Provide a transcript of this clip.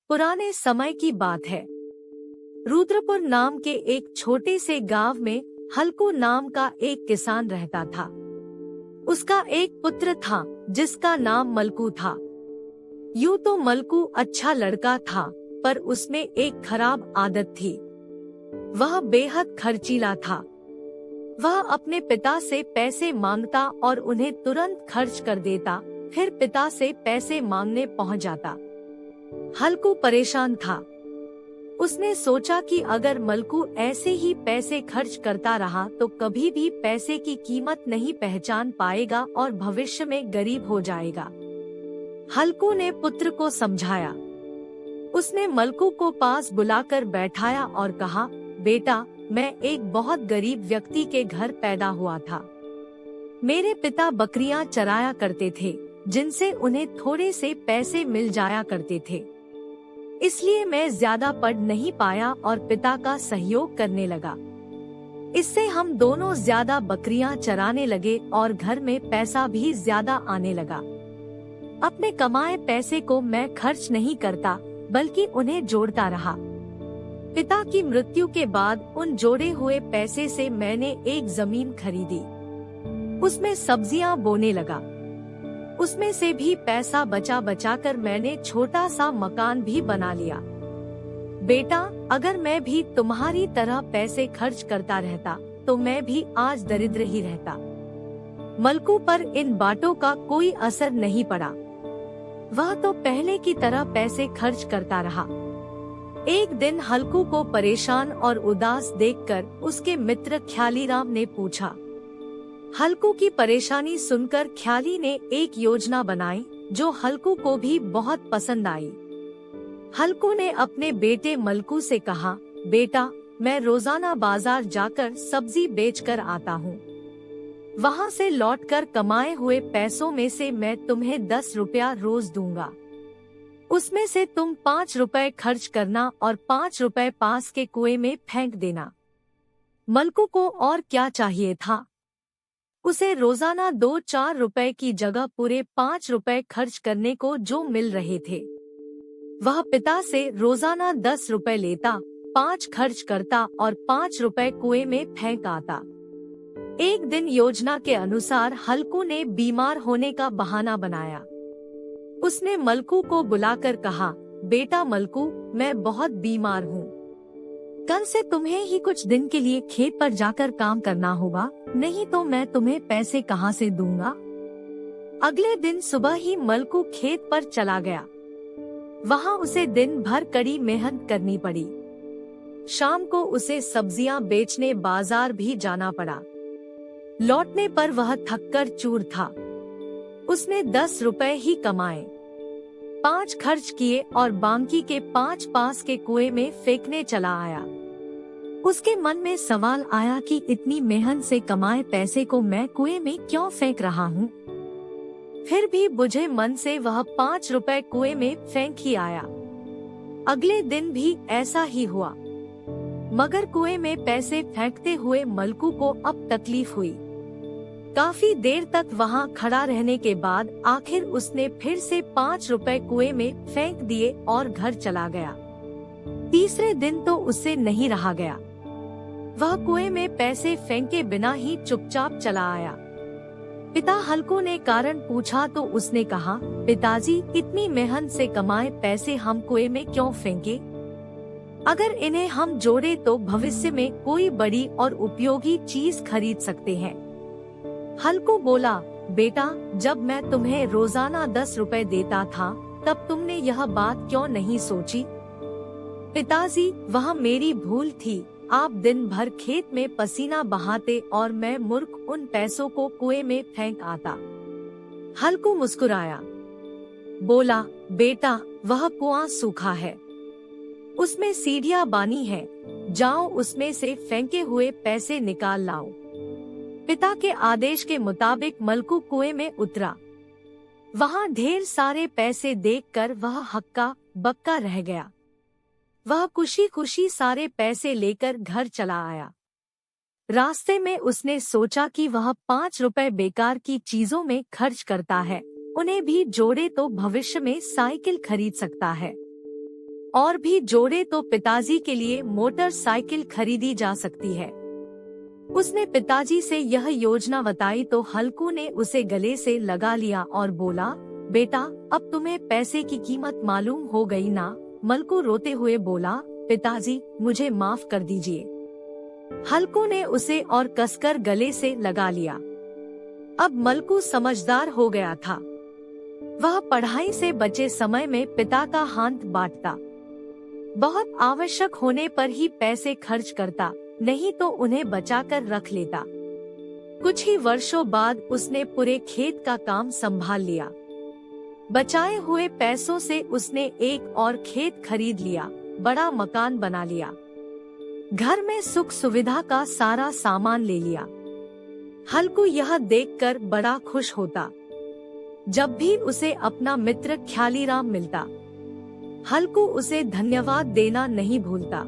पुराने समय की बात है। रुद्रपुर नाम के एक छोटे से गांव में हल्कू नाम का एक किसान रहता था। उसका एक पुत्र था जिसका नाम मलकू था। यूं तो मलकू अच्छा लड़का था, पर उसमें एक खराब आदत थी। वह बेहद खर्चीला था। वह अपने पिता से पैसे मांगता और उन्हें तुरंत खर्च कर देता, फिर पिता से पैसे मांगने पहुंच जाता। हल्कू परेशान था। उसने सोचा कि अगर मलकू ऐसे ही पैसे खर्च करता रहा तो कभी भी पैसे की कीमत नहीं पहचान पाएगा और भविष्य में गरीब हो जाएगा। हल्कू ने पुत्र को समझाया। उसने मलकू को पास बुलाकर बैठाया और कहा, बेटा, मैं एक बहुत गरीब व्यक्ति के घर पैदा हुआ था। मेरे पिता बकरियां चराया करते थे, जिनसे उन्हें थोड़े से पैसे मिल जाया करते थे। इसलिए मैं ज्यादा पढ़ नहीं पाया और पिता का सहयोग करने लगा। इससे हम दोनों ज्यादा बकरियां चराने लगे और घर में पैसा भी ज्यादा आने लगा। अपने कमाए पैसे को मैं खर्च नहीं करता, बल्कि उन्हें जोड़ता रहा। पिता की मृत्यु के बाद उन जोड़े हुए पैसे से मैंने एक जमीन खरीदी। उसमें सब्जियां बोने लगा। उसमें से भी पैसा बचा बचा कर मैंने छोटा सा मकान भी बना लिया। बेटा, अगर मैं भी तुम्हारी तरह पैसे खर्च करता रहता तो मैं भी आज दरिद्र ही रहता। मलकू पर इन बातों का कोई असर नहीं पड़ा। वह तो पहले की तरह पैसे खर्च करता रहा। एक दिन हल्कू को परेशान और उदास देखकर उसके मित्र ख्यालीराम ने पूछा। हल्कू की परेशानी सुनकर ख्याली ने एक योजना बनाई जो हल्कू को भी बहुत पसंद आई। हल्कू ने अपने बेटे मलकू से कहा, बेटा, मैं रोजाना बाजार जाकर सब्जी बेचकर आता हूँ। वहाँ से लौटकर कमाए हुए पैसों में से मैं तुम्हें 10 रुपया रोज दूंगा। उसमें से तुम 5 रुपए खर्च करना और 5 रुपए पास के कुएं में फेंक देना। मलकू को और क्या चाहिए था। उसे रोजाना 2-4 रुपए की जगह पूरे 5 रुपए खर्च करने को जो मिल रहे थे। वह पिता से रोजाना 10 रुपए लेता, 5 खर्च करता और 5 रुपए कुएं में फेंक आता। एक दिन योजना के अनुसार हल्कू ने बीमार होने का बहाना बनाया। उसने मलकू को बुलाकर कहा, बेटा मलकू, मैं बहुत बीमार हूँ। कल से तुम्हें ही कुछ दिन के लिए खेत पर जाकर काम करना होगा, नहीं तो मैं तुम्हें पैसे कहाँ से दूंगा। अगले दिन सुबह ही मलकू खेत पर चला गया। वहाँ उसे दिन भर कड़ी मेहनत करनी पड़ी। शाम को उसे सब्जियां बेचने बाजार भी जाना पड़ा। लौटने पर वह थककर चूर था। उसने 10 रुपए ही कमाए, 5 खर्च किए और बाकी के 5 पास के कुएं में फेंकने चला आया। उसके मन में सवाल आया कि इतनी मेहनत से कमाए पैसे को मैं कुएं में क्यों फेंक रहा हूँ। फिर भी बुझे मन से वह 5 रुपए कुएं में फेंक ही आया। अगले दिन भी ऐसा ही हुआ, मगर कुएं में पैसे फेंकते हुए मलकू को अब तकलीफ हुई। काफी देर तक वहाँ खड़ा रहने के बाद आखिर उसने फिर से 5 रुपए कुएं में फेंक दिए और घर चला गया। तीसरे दिन तो उससे नहीं रहा गया। वह कुएं में पैसे फेंके बिना ही चुपचाप चला आया। पिता हल्कू ने कारण पूछा तो उसने कहा, पिताजी, इतनी मेहनत से कमाए पैसे हम कुएं में क्यों फेंके? अगर इन्हें हम जोड़े तो भविष्य में कोई बड़ी और उपयोगी चीज खरीद सकते हैं। हल्कू बोला, बेटा, जब मैं तुम्हें रोजाना 10 रुपए देता था तब तुमने यह बात क्यों नहीं सोची? पिताजी, वह मेरी भूल थी। आप दिन भर खेत में पसीना बहाते और मैं मूर्ख उन पैसों को कुएं में फेंक आता। हल्कू मुस्कुराया, बोला, बेटा, वह कुआं सूखा है, उसमें सीढ़ियां बानी है, जाओ उसमें से फेंके हुए पैसे निकाल लाओ। पिता के आदेश के मुताबिक मलकू कुएं में उतरा। वहाँ ढेर सारे पैसे देखकर वह हक्का बक्का रह गया। वह खुशी खुशी सारे पैसे लेकर घर चला आया। रास्ते में उसने सोचा कि वह 5 रुपए बेकार की चीजों में खर्च करता है, उन्हें भी जोड़े तो भविष्य में साइकिल खरीद सकता है। और भी जोड़े तो पिताजी के लिए मोटरसाइकिल खरीदी जा सकती है। उसने पिताजी से यह योजना बताई तो हल्कू ने उसे गले से लगा लिया और बोला, बेटा अब तुम्हें पैसे की कीमत मालूम हो गई ना। मलकू रोते हुए बोला, पिताजी मुझे माफ कर दीजिए। हल्कू ने उसे और कसकर गले से लगा लिया। अब मलकू समझदार हो गया था। वह पढ़ाई से बचे समय में पिता का हाथ बांटता, बहुत आवश्यक होने पर ही पैसे खर्च करता, नहीं तो उन्हें बचाकर रख लेता। कुछ ही वर्षों बाद उसने पूरे खेत का काम संभाल लिया। बचाए हुए पैसों से उसने एक और खेत खरीद लिया, बड़ा मकान बना लिया, घर में सुख सुविधा का सारा सामान ले लिया। हल्कू यह देखकर बड़ा खुश होता। जब भी उसे अपना मित्र ख्यालीराम मिलता, हल्कू उसे धन्यवाद देना नहीं भूलता।